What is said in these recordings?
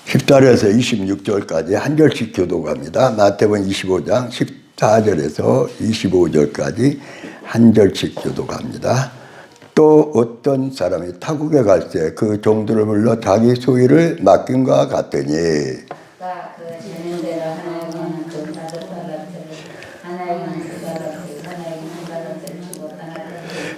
14절에서 26절까지 한 절씩 교독합니다. 마태복음 25장 14절에서 25절까지 한 절씩 교독합니다. 또 어떤 사람이 타국에 갈 때 그 종들을 불러 자기 소유를 맡긴과 같으니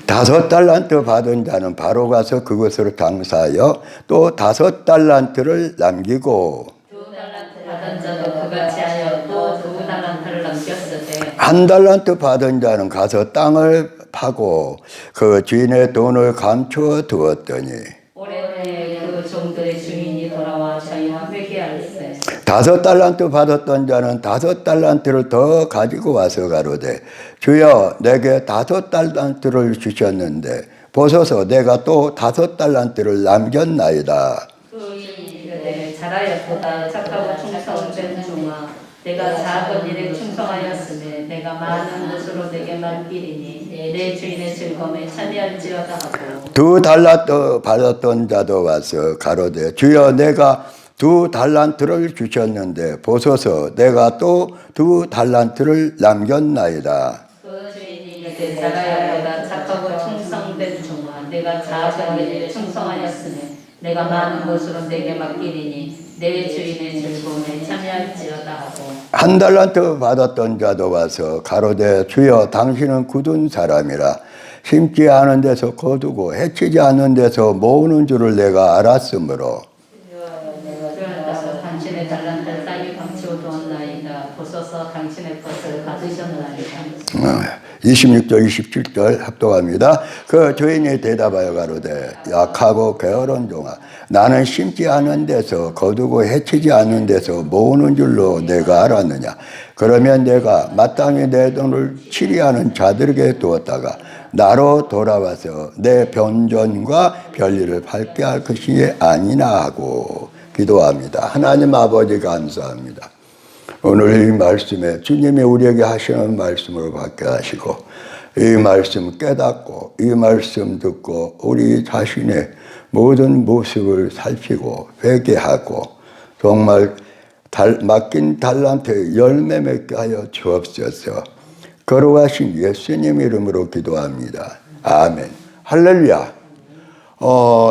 다섯 달란트 받은 자는 바로 가서 그것으로 장사하여 또 다섯 달란트를 남기고 두 달란트 받은 자도 그같이 하여 또 두 달란트를 남겼으되 한 달란트 받은 자는 가서 땅을 파고 그 주인의 돈을 감추어 두었더니 오래내에 그 종들의 주인이 돌아와 저희와 회개할세. 다섯 달란트 받았던 자는 다섯 달란트를 더 가지고 와서 가로되 주여 내게 다섯 달란트를 주셨는데 보소서 내가 또 다섯 달란트를 남겼나이다. 주인이 이르되 잘하였도다. 착하고 충성된 종아, 내가 작은 일에 충성하였으니 내가 많은 것으로 내게 맡기리니 내 주인의 즐거움에 참여할지어다 하고 두 달란트 받았던 자도 와서 가로되 주여 내가 두 달란트를 주셨는데 보소서 내가 또 두 달란트를 남겼나이다. 그 주인이 이르되 잘하였도다. 착하고 충성된 종아, 내가 작은 일에 충성하였으니 내가 많은 것으로 내게 맡기리니 내 주인의 즐거움에 참여할지어다 하고 한 달란트 받았던 자도 와서 가로되 주여 당신은 굳은 사람이라 심지 않은 데서 거두고 해치지 않는 데서 모으는 줄을 내가 알았으므로 그러나서 당신의 달란트를 땅에 감추어 두었나이다. 보소서 당신의 것을 받으셨나이다. 26절 27절 합독합니다. 그 주인이 대답하여 가로되 약하고 게으른 종아 나는 심지 않은 데서 거두고 해치지 않는 데서 모으는 줄로 내가 알았느냐. 그러면 내가 마땅히 내 돈을 치리하는 자들에게 두었다가 나로 돌아와서 내 변전과 별일을 밝게 할 것이 아니나 하고 기도합니다. 하나님 아버지 감사합니다. 오늘 이 말씀에 주님이 우리에게 하시는 말씀을 받게 하시고 이 말씀 깨닫고 이 말씀 듣고 우리 자신의 모든 모습을 살피고 회개하고 정말 맡긴 달란트에 열매 맺게 하여 주옵소서. 걸어가신 예수님 이름으로 기도합니다. 아멘. 할렐루야.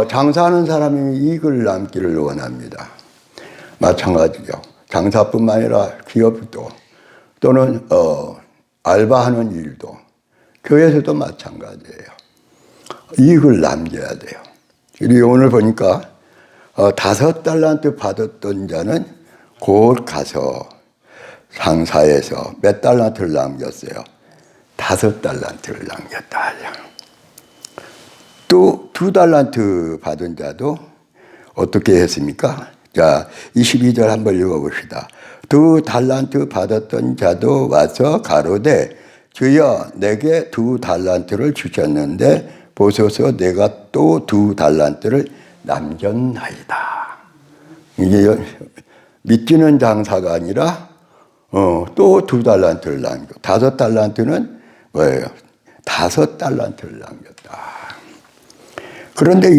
장사하는 사람이 이익을 남기를 원합니다. 마찬가지죠. 장사뿐만 아니라 기업도 또는 알바하는 일도 교회에서도 마찬가지예요. 이익을 남겨야 돼요. 그리고 오늘 보니까 다섯 달란트 받았던 자는 곧 가서 장사해서 몇 달란트를 남겼어요? 다섯 달란트를 남겼다. 또 두 달란트 받은 자도 어떻게 했습니까? 자, 22절 한번 읽어봅시다. 두 달란트 받았던 자도 와서 가로되 주여 내게 두 달란트를 주셨는데 보소서 내가 또 두 달란트를 남겼나이다. 이게 믿기는 장사가 아니라 또 두 달란트를 남겨. 다섯 달란트는 뭐예요? 다섯 달란트를 남겼다. 그런데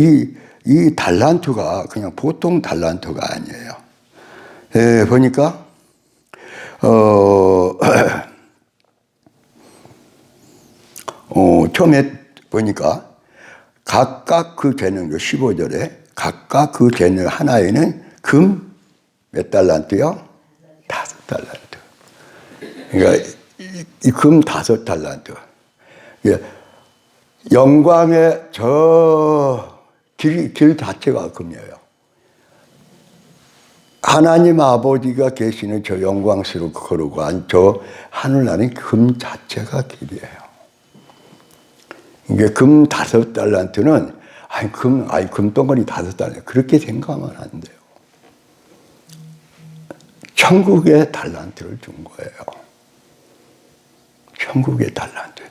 이 달란트가 그냥 보통 달란트가 아니에요. 보니까 처음에 보니까 각각 그 재능 15절에 각각 그 재능 하나에는 금 몇 달란트요? 다섯 달란트. 그러니까 이 금 다섯 달란트. 영광의 저 길 자체가 금이에요. 하나님 아버지가 계시는 저 영광스러운 거룩한 저 하늘나라는 금 자체가 길이에요. 이게 금 다섯 달란트는 금덩어리 다섯 달란트 그렇게 생각하면 안 돼요. 천국의 달란트를 준 거예요. 천국의 달란트.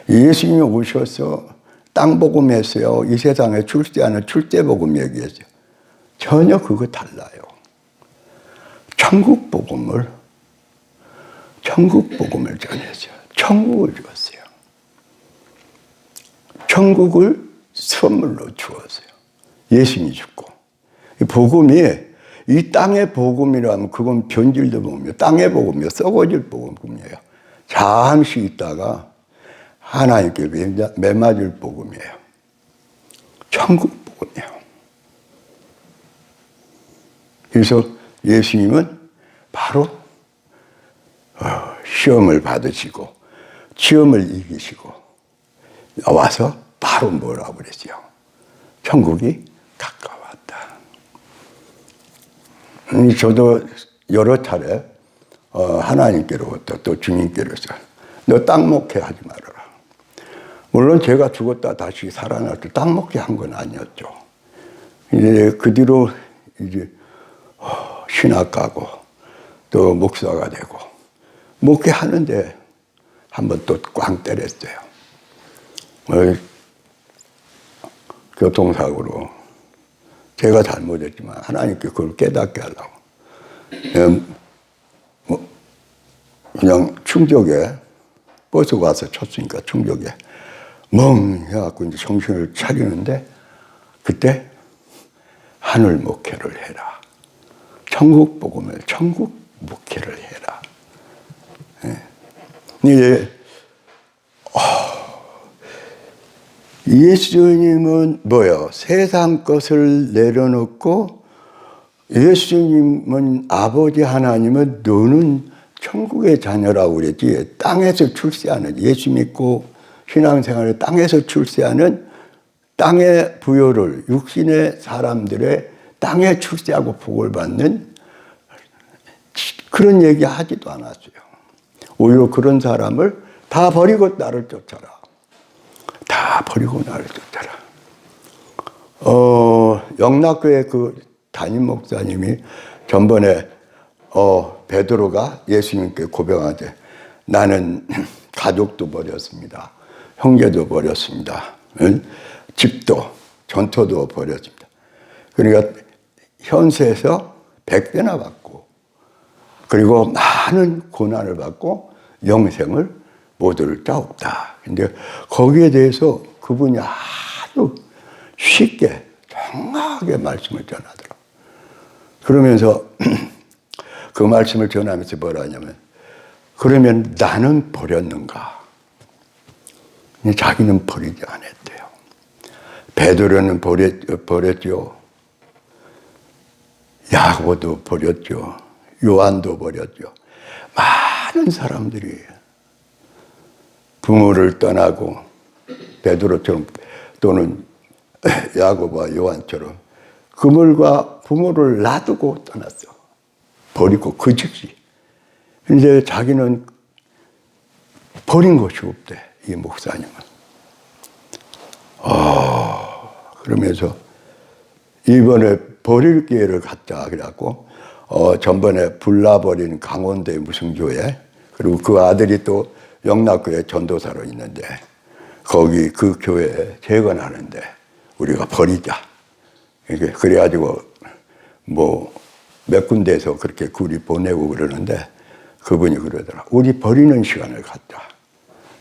예수님이 오셔서 땅 복음 했어요. 이 세상에 출세하는 출세 복음 얘기했어요. 전혀 그거 달라요. 천국 복음을 전했어요. 천국을 주었어요. 천국을 선물로 주었어요. 예수님이 죽고 이 복음이 이 땅의 복음이라면 그건 변질도 복음이에요. 땅의 복음이요. 썩어질 복음이에요. 잠시 있다가 하나님께 매맞을 복음이에요. 천국 복음이에요. 그래서 예수님은 바로 시험을 받으시고 시험을 이기시고 와서 바로 뭐라고 그랬어요? 천국이 가까웠다. 저도 여러 차례 하나님께로부터 또 주님께로서 너 땅 목회하지 말아라. 물론 제가 죽었다 다시 살아날 때 땅 목회한 건 아니었죠. 이제 그 뒤로 이제 신학가고 또 목사가 되고 목회하는데 한번 또 꽝 때렸어요. 교통사고로 제가 잘못했지만 하나님께 그걸 깨닫게 하려고 그냥 충격에 버스가 와서 쳤으니까 충격에 멍 해갖고 이제 정신을 차리는데 그때 하늘 목회를 해라. 천국 복음을 천국 목회를 해라. 이제 예수님은 뭐요? 세상 것을 내려놓고 예수님은 아버지 하나님은 너는 천국의 자녀라고 그랬지. 땅에서 출세하는 예수 믿고 신앙생활을 땅에서 출세하는 땅의 부요를 육신의 사람들의 땅에 출세하고 복을 받는 그런 얘기 하지도 않았어요. 오히려 그런 사람을 다 버리고 나를 쫓아라. 다 버리고 나를 쫓아라. 영락교회 그 담임 목사님이 전번에 베드로가 예수님께 고백하되 나는 가족도 버렸습니다. 형제도 버렸습니다. 집도 전토도 버렸습니다. 그러니까 현세에서 100배나 받고 그리고 많은 고난을 받고 영생을 못 얻을 자 없다. 근데 거기에 대해서 그분이 아주 쉽게 정확하게 말씀을 전하더라고요. 그러면서 그 말씀을 전하면서 뭐라 하냐면 그러면 나는 버렸는가? 자기는 버리지 않았대요. 베드로는 버렸죠. 야고보도 버렸죠. 요한도 버렸죠. 많은 사람들이 부모를 떠나고 베드로처럼 또는 야고보와 요한처럼 그물과 부모를 놔두고 떠났어. 버리고 그 즉시. 이제 자기는 버린 것이 없대, 이 목사님은. 그러면서 이번에 버릴 기회를 갖자 그래갖고 전번에 불나버린 강원도의 무슨 교회 그리고 그 아들이 또 영락교회 전도사로 있는데 거기 그 교회에 재건하는데 우리가 버리자. 그래가지고 뭐 몇 군데에서 그렇게 굴이 보내고 그러는데 그분이 그러더라. 우리 버리는 시간을 갖자.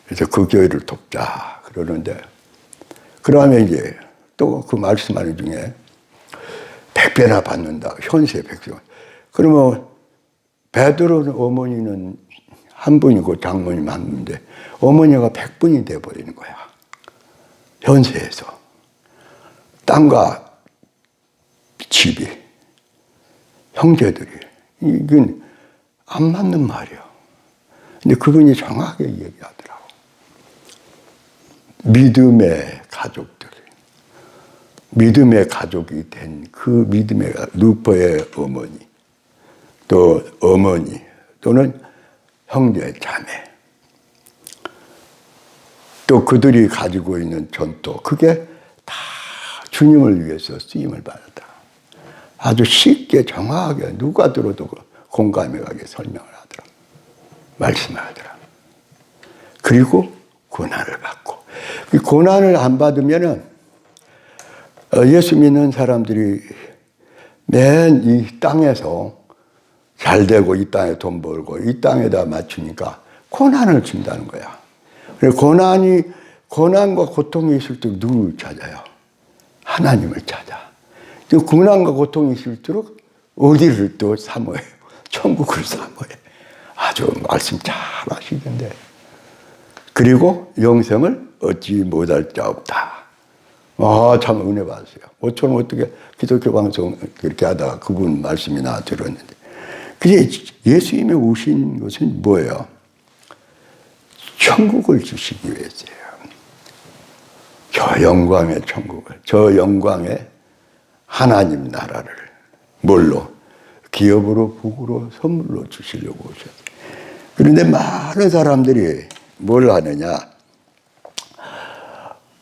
그래서 그 교회를 돕자 그러는데 그러면 이제 또 그 말씀하는 중에 100배나 받는다. 현세 100배. 그러면 베드로 어머니는 한 분이고 장모님 한 분인데 어머니가 100분이 돼버리는 거야. 현세에서. 땅과 집이, 형제들이. 이건 안 맞는 말이야. 근데 그분이 정확하게 얘기하더라고. 믿음의 가족들. 믿음의 가족이 된 그 믿음의 루퍼의 어머니, 또 어머니, 또는 형제, 자매. 또 그들이 가지고 있는 전토, 그게 다 주님을 위해서 쓰임을 받았다. 아주 쉽게 정확하게 누가 들어도 공감해 가게 설명을 하더라. 말씀하더라. 그리고 고난을 받고. 그 고난을 안 받으면은 예수 믿는 사람들이 맨 이 땅에서 잘 되고 이 땅에 돈 벌고 이 땅에다 맞추니까 고난을 준다는 거야. 그래서 고난과 고통이 있을 때 누구를 찾아요? 하나님을 찾아. 고난과 고통이 싫도록 어디를 또 사모해요? 천국을 사모해. 아주 말씀 잘 하시던데. 그리고 영생을 얻지 못할 자 없다. 참 은혜 받았어요. 저는 어떻게 기독교 방송 그렇게 하다가 그분 말씀이 나 들었는데. 그게 예수님이 오신 것은 뭐예요? 천국을 주시기 위해서예요. 저 영광의 천국을, 저 영광의 하나님 나라를 뭘로? 기업으로, 복으로, 선물로 주시려고 오셨어요. 그런데 많은 사람들이 뭘 하느냐?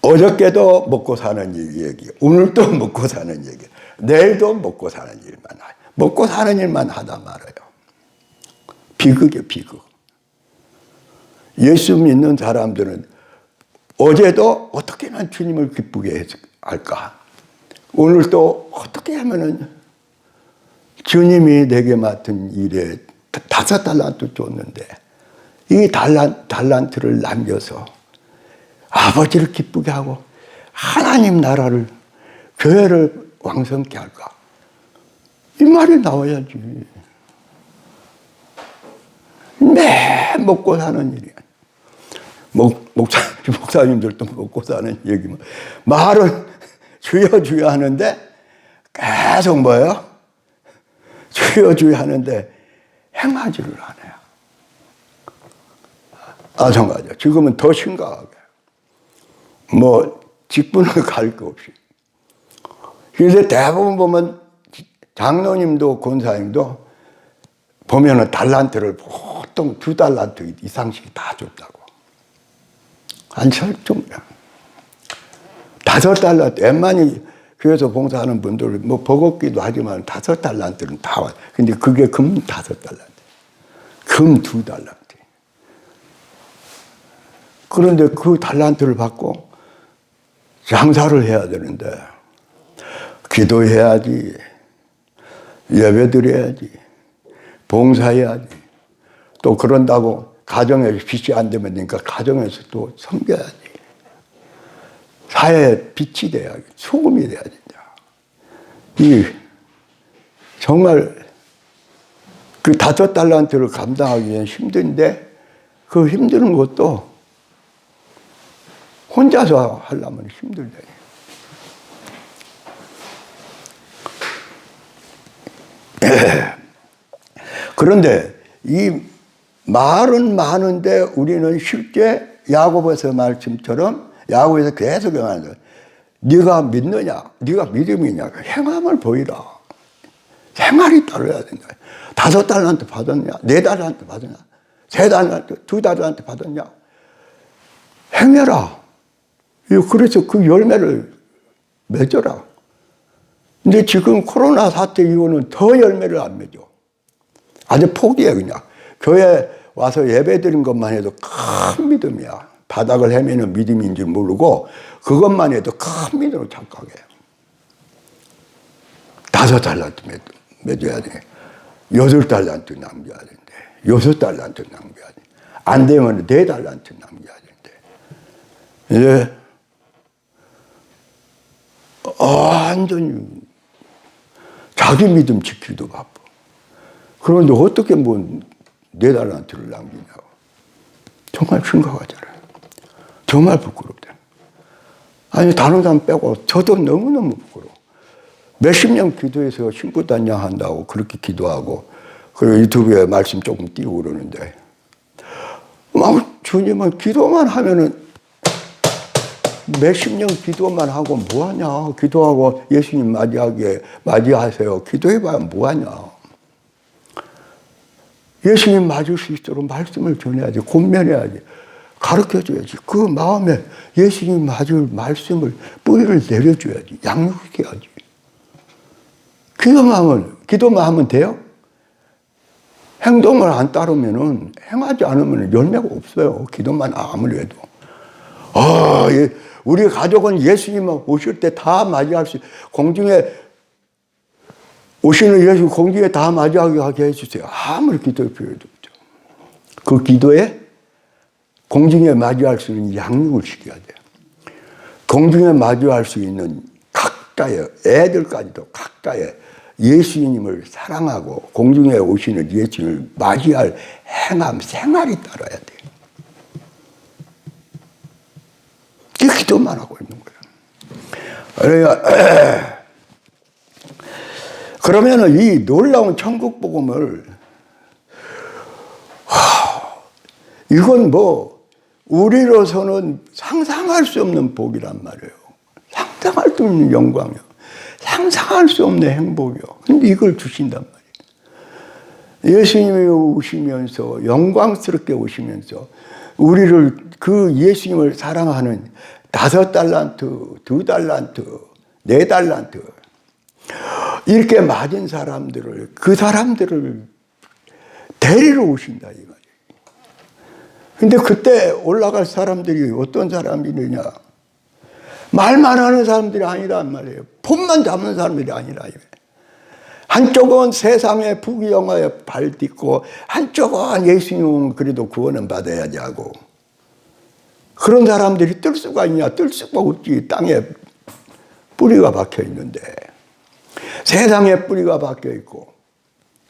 어저께도 먹고 사는 얘기, 오늘도 먹고 사는 얘기, 내일도 먹고 사는 일만 하요. 먹고 사는 일만 하다 말아요. 비극이에요, 비극. 예수 믿는 사람들은 어제도 어떻게 하면 주님을 기쁘게 할까? 오늘도 어떻게 하면은 주님이 내게 맡은 일에 5달란트 줬는데 이 달란트를 남겨서 아버지를 기쁘게 하고 하나님 나라를, 교회를 왕성케 할까? 이 말이 나와야지. 매 먹고 사는 일이야. 목사님들도 먹고 사는 얘기만. 말은 주여 주여 하는데 계속 뭐예요? 주여 주여 하는데 행하지를 않아요. 마찬가지야. 지금은 더 심각하게. 직분을 갈 거 없이. 그런데 대부분 보면 장로님도 권사님도 보면은 달란트를 보통 2달란트 이상씩 다 줬다고. 한 설정이야. 5달란트. 웬만히 교회에서 봉사하는 분들 버겁기도 하지만 5달란트는 다 와. 근데 그게 금 5달란트. 금 2달란트. 그런데 그 달란트를 받고 장사를 해야 되는데 기도해야지, 예배드려야지, 봉사해야지, 또 그런다고 가정에서 빛이 안 되면 되니까 가정에서 또 섬겨야지. 사회에 빛이 돼야지, 소금이 돼야 된다. 정말 그 5달란트를 감당하기 위해 힘든데 그 힘든 것도 혼자서 하려면 힘들다. 그런데 이 말은 많은데 우리는 실제 야고보서 말씀처럼 야고보에서 계속 말하는 거예요. 네가 믿느냐? 네가 믿음이냐? 행함을 보이라. 생활이 따라야 된다. 5달란트 받았냐? 4달란트 받았냐? 3달란트, 2달란트 받았냐? 행해라. 그래서 그 열매를 맺어라. 근데 지금 코로나 사태 이후는 더 열매를 안 맺어. 아주 포기해, 그냥. 교회 와서 예배 드린 것만 해도 큰 믿음이야. 바닥을 헤매는 믿음인 줄 모르고 그것만 해도 큰 믿음으로 착각해요. 5달란트 맺어야 돼. 8달란트 남겨야 된대. 6달란트 남겨야 돼. 안 되면 4달란트 남겨야 된대. 이제 완전히 자기 믿음 지키기도 바빠. 그런데 어떻게 4달란트를 남기냐고. 정말 심각하잖아요. 정말 부끄럽다. 아니, 다른 사람 빼고 저도 너무너무 부끄러워. 몇십 년 기도해서 신부단장 한다고 그렇게 기도하고, 그리고 유튜브에 말씀 조금 띄우고 그러는데, 주님은 기도만 하면은 몇십 년 기도만 하고 뭐하냐. 기도하고 예수님 맞이하세요. 기도해봐야 뭐하냐. 예수님 맞을 수 있도록 말씀을 전해야지. 권면해야지. 가르쳐줘야지. 그 마음에 예수님 맞을 말씀을 뿌리를 내려줘야지. 양육시켜야지. 기도만 하면 돼요? 행동을 안 따르면은, 행하지 않으면 열매가 없어요. 기도만 아무리 해도. 우리 가족은 예수님 오실 때 다 맞이할 수, 공중에 오시는 예수 공중에 다 맞이하게 해주세요. 아무리 기도할 필요도 없죠. 그 기도에 공중에 맞이할 수 있는 양육을 시켜야 돼요. 공중에 맞이할 수 있는 각 각자의 애들까지도 각자의 예수님을 사랑하고 공중에 오시는 예수님을 맞이할 행함, 생활이 따라야 돼요. 이 기도만 하고 있는 거예요. 그러면은 이 놀라운 천국 복음을 이건 뭐 우리로서는 상상할 수 없는 복이란 말이에요. 상상할 수 없는 영광이요. 상상할 수 없는 행복이요. 근데 이걸 주신단 말이에요. 예수님이 오시면서 영광스럽게 오시면서 우리를 그 예수님을 사랑하는 5달란트, 2달란트, 4달란트 이렇게 맞은 사람들을 그 사람들을 데리러 오신다 이 말이에요. 근데 그때 올라갈 사람들이 어떤 사람이느냐? 말만 하는 사람들이 아니란 말이에요. 폰만 잡는 사람들이 아니라. 한쪽은 세상의 부귀영화에 발딛고 한쪽은 예수님은 그래도 구원은 받아야지 하고 그런 사람들이 뜰 수가 있냐? 뜰 수가 없지. 땅에 뿌리가 박혀 있는데 세상에 뿌리가 박혀 있고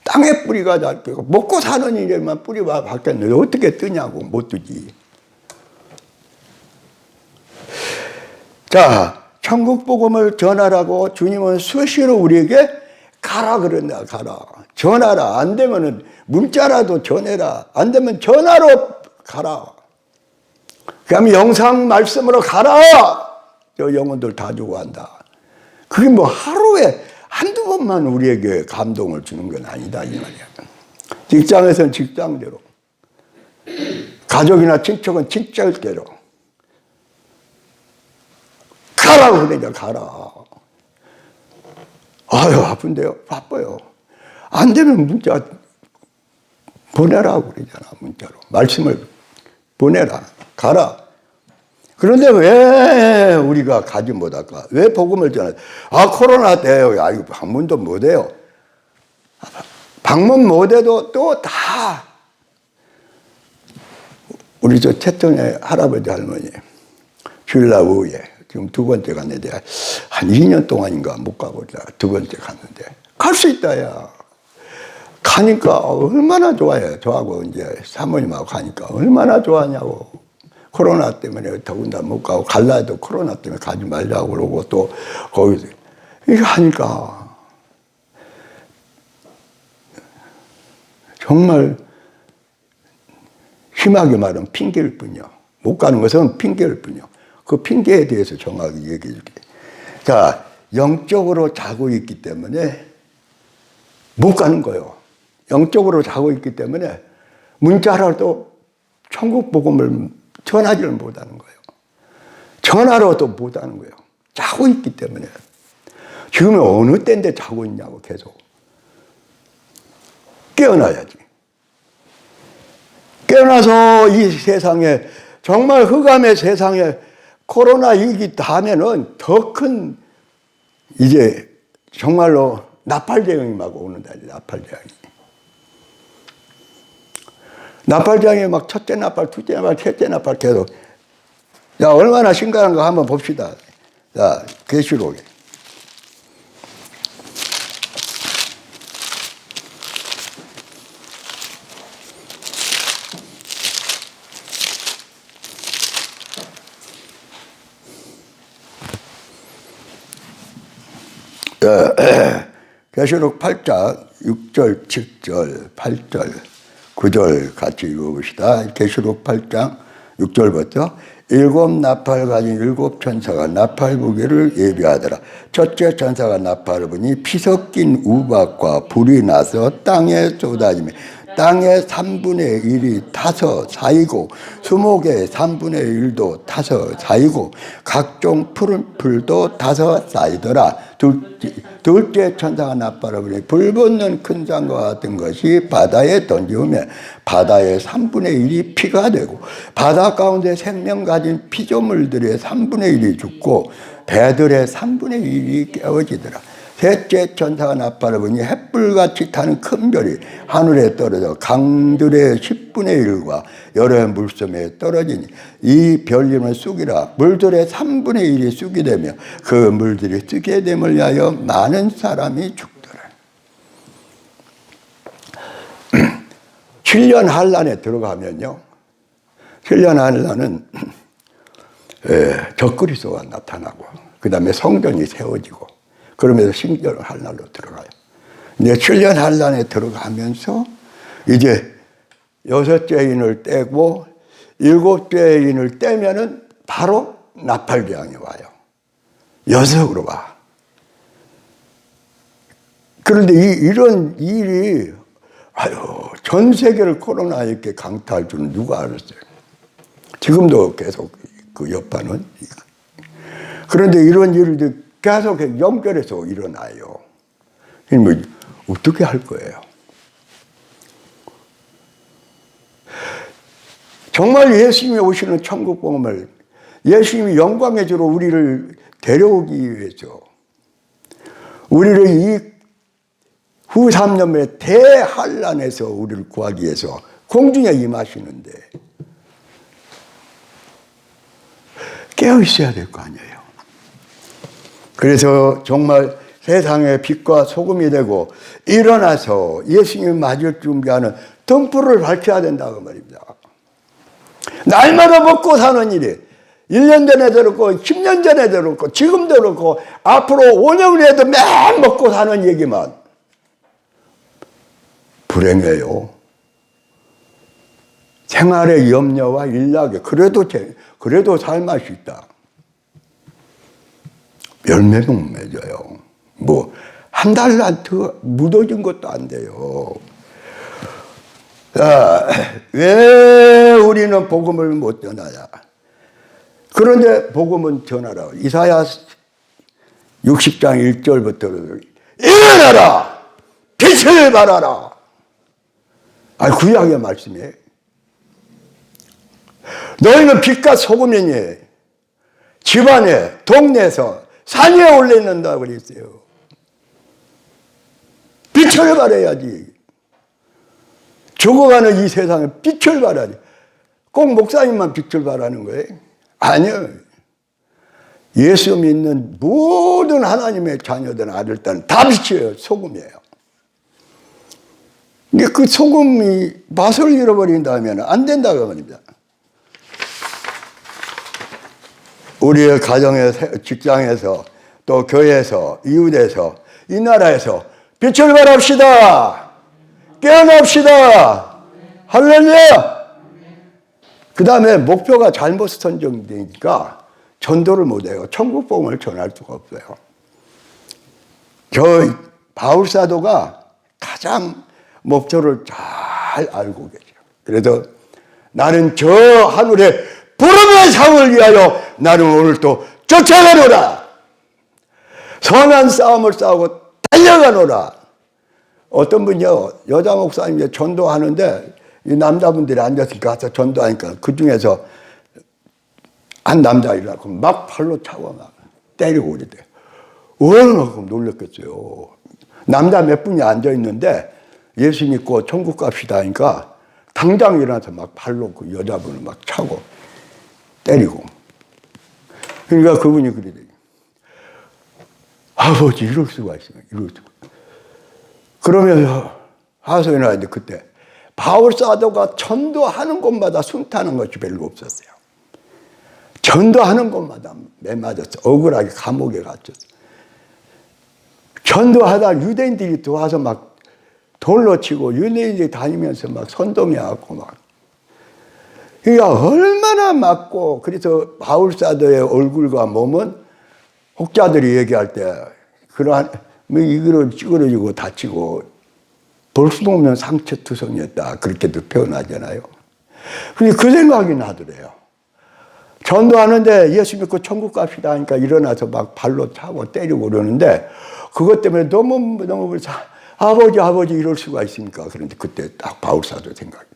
땅에 뿌리가 박혀 있고 먹고 사는 일에만 뿌리가 박혀 있는데 어떻게 뜨냐고. 못 뜨지. 자, 천국 복음을 전하라고 주님은 수시로 우리에게 가라 그런다. 가라. 전하라. 안 되면은 문자라도 전해라. 안 되면 전화로 가라. 그다음에 영상 말씀으로 가라. 저 영혼들 다 주고 한다. 그게 뭐 하루에 한두 번만 우리에게 감동을 주는 건 아니다 이 말이야. 직장에서는 직장대로, 가족이나 친척은 친척대로 가라고 그러냐. 가라. 아유 아픈데요. 바빠요. 안 되면 문자 보내라고 그러잖아. 문자로 말씀을 보내라. 가라. 그런데 왜 우리가 가지 못할까? 왜 복음을 전하지? 아 코로나 때요. 야 이거 방문도 못해요. 방문 못해도 또 다 우리 저 채통의 할아버지 할머니 주일날 오후에 지금 2번째 갔는데 한 2년 동안인가 못 가고 2번째 갔는데 갈 수 있다 야. 가니까 얼마나 좋아요. 저하고 이제 사모님하고 가니까 얼마나 좋아하냐고. 코로나 때문에 더군다나 못 가고 갈라 해도 코로나 때문에 가지 말자고 그러고 또 거기서 이거 하니까 정말 심하게 말하면 핑계일 뿐이요. 못 가는 것은 핑계일 뿐이요. 그 핑계에 대해서 정확히 얘기해 줄게. 자, 영적으로 자고 있기 때문에 못 가는 거예요. 영적으로 자고 있기 때문에 문자라도 천국 복음을 전하지를 못하는 거예요. 전화로도 못하는 거예요. 자고 있기 때문에. 지금 어느 때인데 자고 있냐고 계속. 깨어나야지. 깨어나서 이 세상에 정말 흑암의 세상에 코로나 위기 다음에는 더 큰 이제 정말로 나팔대응이 막 오는다. 나팔대응이. 나팔장에 막 첫째 나팔, 둘째 나팔, 셋째 나팔 계속. 야, 얼마나 심각한가 한번 봅시다. 자, 계시록에. 계시록 8장 6절, 7절, 8절, 9절 같이 읽어봅시다. 계시록 8장 6절부터 7 나팔 가진 7 천사가 나팔 부기를 예비하더라. 첫째 천사가 나팔을 부니 피 섞인 우박과 불이 나서 땅에 쏟아지며 땅의 3분의 1이 타서 쌓이고 수목의 3분의 1도 타서 쌓이고 각종 푸른 풀도 타서 쌓이더라. 둘째 천사가 나팔을 부니 불 붙는 큰 산과 같은 것이 바다에 던지우며 바다의 3분의 1이 피가 되고 바다 가운데 생명 가진 피조물들의 3분의 1이 죽고 배들의 3분의 1이 깨어지더라. 셋째 천사가 나팔을 부니 햇불같이 타는 큰 별이 하늘에 떨어져 강들의 10분의 1과 여러 물섬에 떨어지니 이 별 이름을 쑥이라. 물들의 3분의 1이 쑥이 되며 그 물들이 쑥게 됨을 위하여 많은 사람이 죽더라. 7년 환란에 들어가면요, 7년 환란은 적그리스도가 나타나고 그 다음에 성전이 세워지고 그러면서 신전 환란으로 들어가요. 근데 7년 환란에 들어가면서 이제 6째 인을 떼고 7째 인을 떼면은 바로 나팔대왕이 와요. 연속으로 와. 그런데 이런 일이 전 세계를 코로나 이렇게 강타할 줄은 누가 알았어요? 지금도 계속 그 여파는. 그런데 이런 일들이 계속 연결해서 일어나요. 뭐 어떻게 할 거예요? 정말 예수님이 오시는 천국 복음을, 예수님이 영광의 주로 우리를 데려오기 위해서, 우리를 이 후 3년의 대환란에서 우리를 구하기 위해서 공중에 임하시는데 깨어 있어야 될 거 아니에요. 그래서 정말 세상의 빛과 소금이 되고 일어나서 예수님을 맞을 준비하는 등불을 밝혀야 된다고 말입니다. 날마다 먹고 사는 일이 1년 전에도 그렇고 10년 전에도 그렇고 지금도 그렇고 앞으로 5년 후에도 매일 먹고 사는 얘기만. 불행해요. 생활의 염려와 일락에 그래도 살 맛이 있다. 열매도 못 맺어요. 뭐 한 달란트 묻어진 것도 안 돼요. 자, 왜 우리는 복음을 못 전하냐? 그런데 복음은 전하라. 이사야 60장 1절부터 일어나라! 빛을 발하라! 구약의 말씀이에요. 너희는 빛과 소금이니 집안에, 동네에서, 산에 올려놓는다고 그랬어요. 빛을 발해야지. 죽어가는 이 세상에 빛을 발하지. 꼭 목사님만 빛을 발하는 거예요? 아니요. 예수 믿는 모든 하나님의 자녀들, 아들들은 다 빛이에요. 소금이에요. 근데 그 소금이 맛을 잃어버린다면 안 된다고 말입니다. 우리의 가정에서, 직장에서, 또 교회에서, 이웃에서, 이 나라에서 빛을 발합시다. 깨어납시다. 할렐루야. 그 다음에 목표가 잘못 선정되니까 전도를 못해요. 천국 복음을 전할 수가 없어요. 저 바울 사도가 가장 목표를 잘 알고 계세요. 그래서 나는 저 하늘의 부름의 상을 위하여 나는 오늘 또 쫓아가노라. 선한 싸움을 싸우고 달려가노라. 어떤 분이요, 여자 목사님이 전도하는데 이 남자분들이 앉아서 가서 전도하니까 그 중에서 한 남자이라고 막 팔로 차고 막 때리고 그러대요. 얼마나 놀랐겠어요. 남자 몇 분이 앉아있는데 예수 믿고 천국 갑시다 하니까 당장 일어나서 막 발로 그 여자분을 막 차고 때리고. 그러니까 그분이 그러대요. 아버지 이럴 수가 있어요. 이럴 수가. 그러면서 하소연을 하는데 그때 바울 사도가 전도하는 곳마다 순탄한 것이 별로 없었어요. 전도하는 곳마다 매맞았어. 억울하게 감옥에 갇혔어. 전도하다 유대인들이 들어와서 막 돌로 치고 유대인들이 다니면서 막 선동해갖고 막. 그러니까 얼마나 맞고, 그래서 바울 사도의 얼굴과 몸은 혹자들이 얘기할 때 그러한 뭐 이거로 찌그러지고 다치고 볼 수도 없는 상처투성이었다 그렇게도 표현하잖아요. 근데 그 생각이 나더래요. 전도하는데 예수 믿고 천국 갑시다 하니까 일어나서 막 발로 차고 때리고 그러는데 그것 때문에 너무 아버지 이럴 수가 있습니까? 그런데 그때 딱 바울사도 생각이.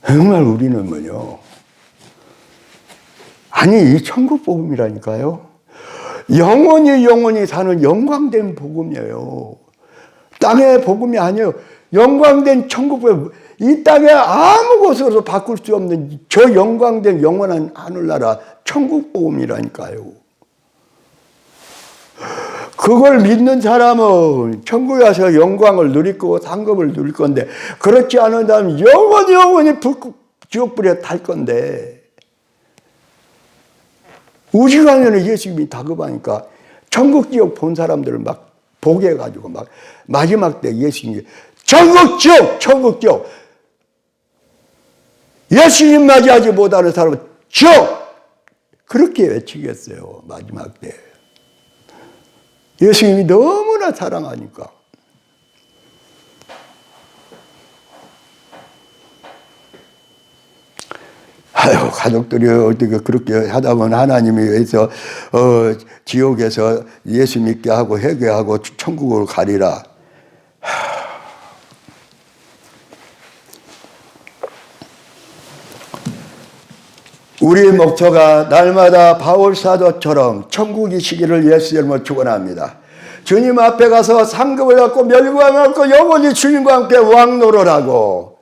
정말 우리는 뭐요? 아니 이 천국 복음이라니까요. 영원히 사는 영광된 복음이에요. 땅의 복음이 아니에요. 영광된 천국의, 이 땅에 아무 곳으로도 바꿀 수 없는 저 영광된 영원한 하늘나라 천국 복음이라니까요. 그걸 믿는 사람은 천국에 가서 영광을 누릴 거고 상급을 누릴 건데, 그렇지 않은 사람은 영원히 지옥불에 탈 건데, 우시간에는 예수님이 다급하니까 천국 지옥 본 사람들을 막 보게 해가지고 막 마지막 때 예수님이 천국 지옥 예수님 맞이하지 못하는 사람은 지옥, 그렇게 외치겠어요. 마지막 때 예수님이 너무나 사랑하니까. 아유, 가족들이 어떻게 그렇게 하다 보면 하나님이 위해서 지옥에서 예수 믿게 하고 회개하고 천국으로 가리라. 우리 목표가 날마다 바울 사도처럼 천국이 시기를 예수 이름으로 축원합니다. 주님 앞에 가서 상급을 갖고 멸관을 갖고 영원히 주님과 함께 왕노를 하고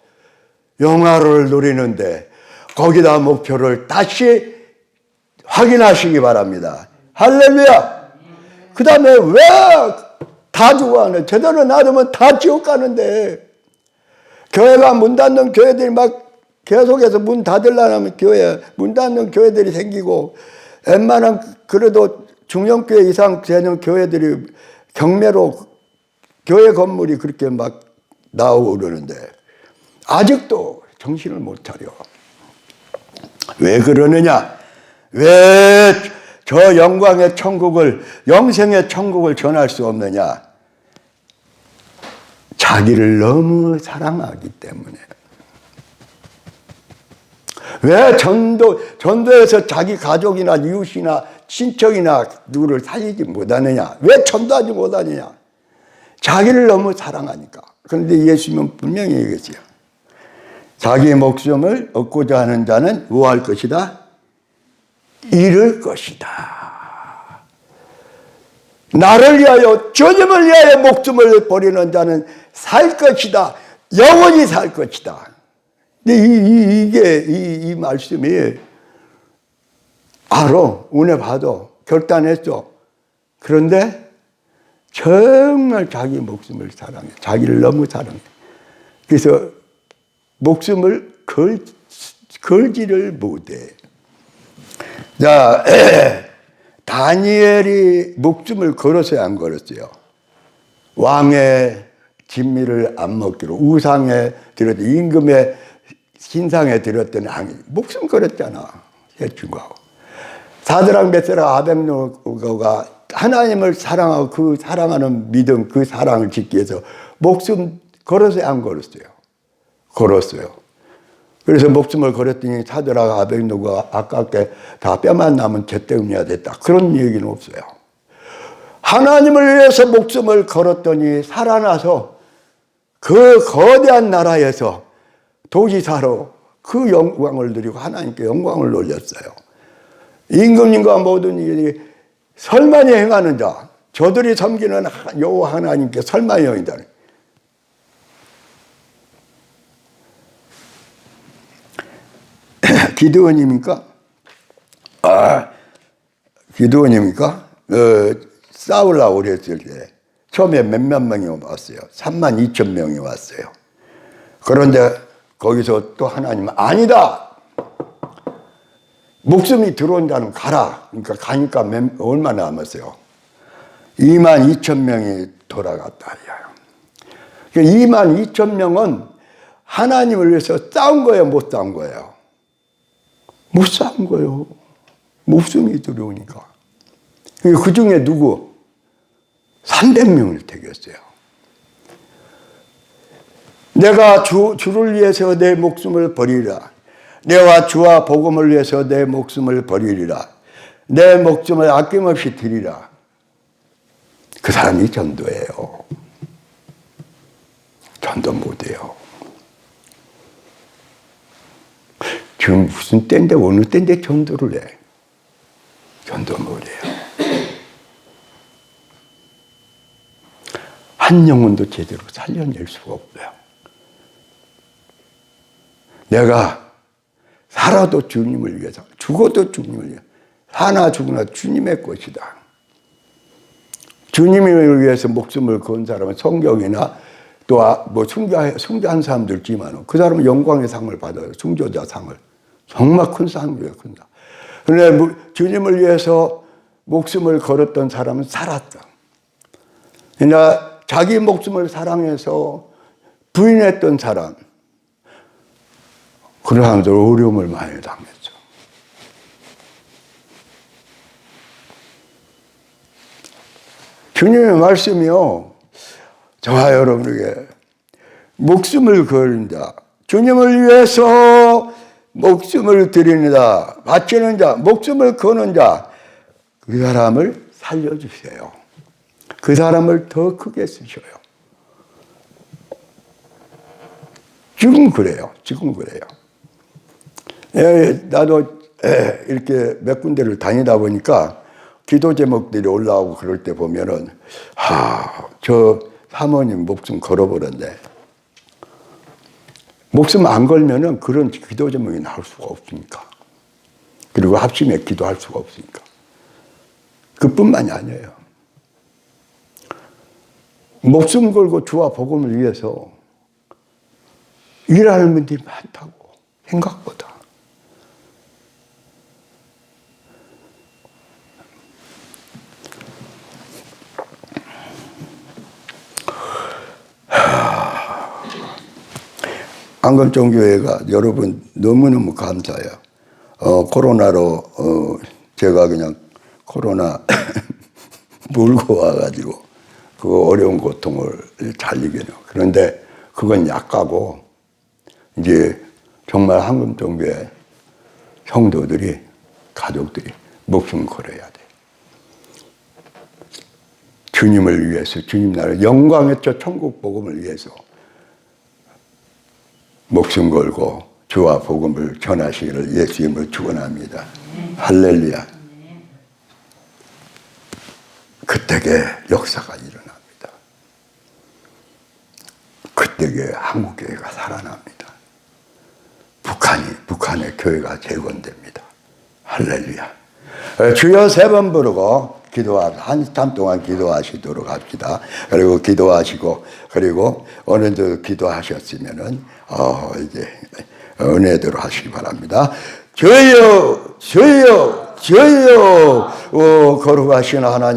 영화를 누리는데, 거기다 목표를 다시 확인하시기 바랍니다. 할렐루야. 그 다음에 왜 다 죽어가는, 제대로 놔두면 다 지옥 가는데, 교회가 문 닫는 교회들이 막 계속해서 문 닫으려면 교회, 문 닫는 교회들이 생기고, 웬만한 그래도 중형교회 이상 되는 교회들이 경매로 교회 건물이 그렇게 막 나오고 그러는데, 아직도 정신을 못 차려. 왜 그러느냐? 왜 저 영광의 천국을, 영생의 천국을 전할 수 없느냐? 자기를 너무 사랑하기 때문에. 왜 전도에서 자기 가족이나 이웃이나 친척이나 누구를 살리지 못하느냐? 왜 전도하지 못하느냐? 자기를 너무 사랑하니까. 그런데 예수님은 분명히 얘기했어요. 자기의 목숨을 얻고자 하는 자는 뭐 할 것이다? 잃을 것이다. 나를 위하여, 주님을 위하여 목숨을 버리는 자는 살 것이다. 영원히 살 것이다. 근데 이 말씀이 알아. 은혜 받아. 결단했어. 그런데 정말 자기 목숨을 사랑해. 자기를 너무 사랑해. 그래서 목숨을 걸지를 못해. 자, 다니엘이 목숨을 걸었어요, 안 걸었어요? 왕의 진미를 안 먹기로, 우상에 들었던, 임금의 신상에 들었던 목숨 걸었잖아, 해충하고. 사드락 메사락 아벳느고가 하나님을 사랑하고 그 사랑하는 믿음, 그 사랑을 짓기 위해서 목숨 걸었어요, 안 걸었어요? 걸었어요. 그래서 목숨을 걸었더니 사드락 아벳느고가 아깝게 다 뼈만 남은 재 때문이야 됐다. 그런 얘기는 없어요. 하나님을 위해서 목숨을 걸었더니 살아나서 그 거대한 나라에서 도지사로 그 영광을 누리고 하나님께 영광을 돌렸어요. 임금님과 모든 일이 설만이 행하는 자, 저들이 섬기는 여호와 하나님께 설만이 행이다. 기드온입니까? 기드온입니까? 싸우려고 그랬을 때 처음에 몇몇 명이 왔어요. 32,000명이 왔어요. 그런데 거기서 또 하나님은 아니다. 목숨이 들어온 자는 가라. 그러니까 가니까 얼마나 남았어요? 22,000명이 돌아갔다. 22,000명은 하나님을 위해서 싸운 거예요, 못 싸운 거예요? 못 싸운 거예요. 목숨이 들어오니까. 그 중에 누구? 300명을 택했어요. 내가 주를 위해서 내 목숨을 버리리라. 내가 주와 복음을 위해서 내 목숨을 버리리라. 내 목숨을 아낌없이 드리라. 그 사람이 전도예요. 전도 못해요. 지금 무슨 때인데, 어느 때인데 전도를 해. 전도 못해요. 한 영혼도 제대로 살려낼 수가 없어요. 내가 살아도 주님을 위해서, 죽어도 주님을 위해서, 사나 죽으나 주님의 것이다. 주님을 위해서 목숨을 건 사람은 성경이나 또 뭐 숭배한 사람들 있지만 그 사람은 영광의 상을 받아요. 숭조자 상을. 정말 큰 상이에요. 큰 상. 그런데 주님을 위해서 목숨을 걸었던 사람은 살았다. 그러나 자기 목숨을 사랑해서 부인했던 사람, 그런 사람들 어려움을 많이 당했죠. 주님의 말씀이요, 저와 여러분에게 목숨을 걸는 자, 주님을 위해서 목숨을 드리는 자, 바치는 자, 목숨을 거는 자, 그 사람을 살려주세요. 그 사람을 더 크게 쓰셔요. 지금 그래요. 지금 그래요. 나도 이렇게 몇 군데를 다니다 보니까 기도 제목들이 올라오고 그럴 때 보면은, 저 사모님 목숨 걸어버렸네. 목숨 안 걸면은 그런 기도 제목이 나올 수가 없으니까. 그리고 합심해 기도할 수가 없으니까. 그뿐만이 아니에요. 목숨 걸고 주와 복음을 위해서 일하는 분들이 많다고, 생각보다. 안금정교회가 여러분 너무너무 감사해요. 코로나로 제가 그냥 코로나 몰고 와가지고 그 어려운 고통을 잘 이겨내요. 그런데 그건 약하고 이제 정말 한금정교회 성도들이, 가족들이 목숨 걸어야 돼. 주님을 위해서, 주님 나라 영광의 저 천국 복음을 위해서 목숨 걸고 주와 복음을 전하시기를 예수 이름으로 축원합니다. 할렐루야. 그때에 역사가 일어납니다. 그때에 한국교회가 살아납니다. 북한의 교회가 재건됩니다. 할렐루야. 주여 3번 부르고 한참 동안 기도하시도록 합시다. 그리고 기도하시고, 그리고 어느덧 기도하셨으면은 이제 은혜대로 하시기 바랍니다. 주여, 주여, 주여, 거룩하신 하나님.